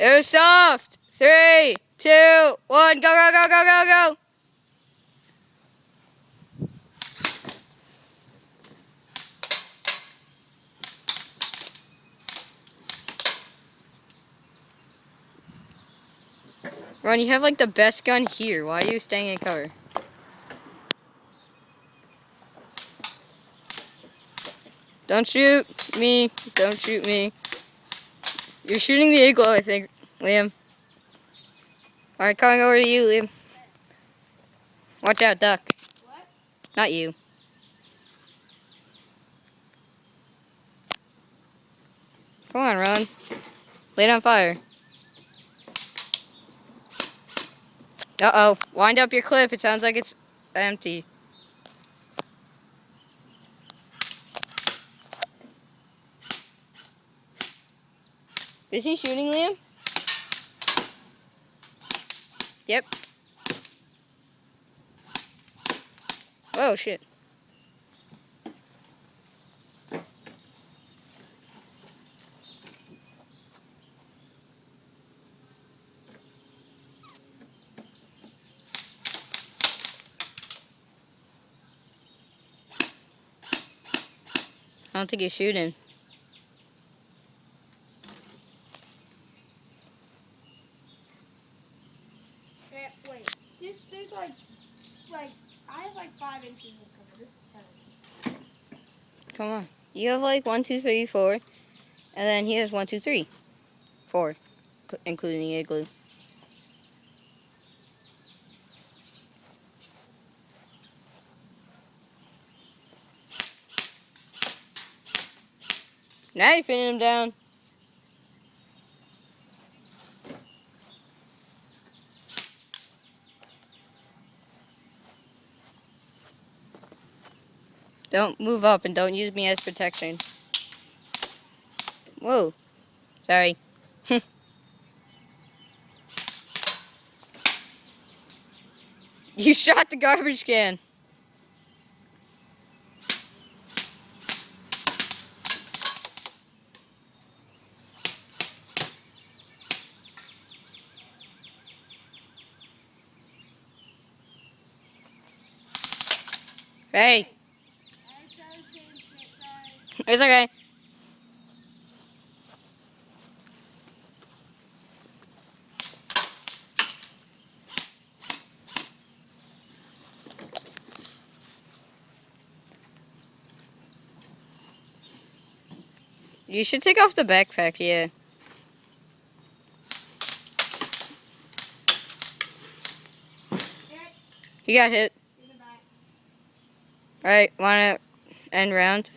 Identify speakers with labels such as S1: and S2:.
S1: Airsoft! 3, 2, 1, go, go, go, go, go, go! Ron, you have like the best gun here. Why are you staying in cover? Don't shoot me. Don't shoot me. You're shooting the igloo, I think, Liam. Alright, coming over to you, Liam. Watch out, duck.
S2: What?
S1: Not you. Come on, Ron. Lay it on fire. Uh-oh. Wind up your clip. It sounds like it's empty. Is he shooting, Liam? Yep. Oh, shit. I don't think he's shooting.
S2: Wait. There's like, I have like 5 inches of cover. This is 10.
S1: Come on. You have like 1, 2, 3, 4. And then he has 1, 2, 3. 4. Including the igloo. Now you're pinning him down. Don't move up and don't use me as protection. Whoa. Sorry. You shot the garbage can. Hey. It's okay. You should take off the backpack, yeah. You got hit. Alright, wanna end round?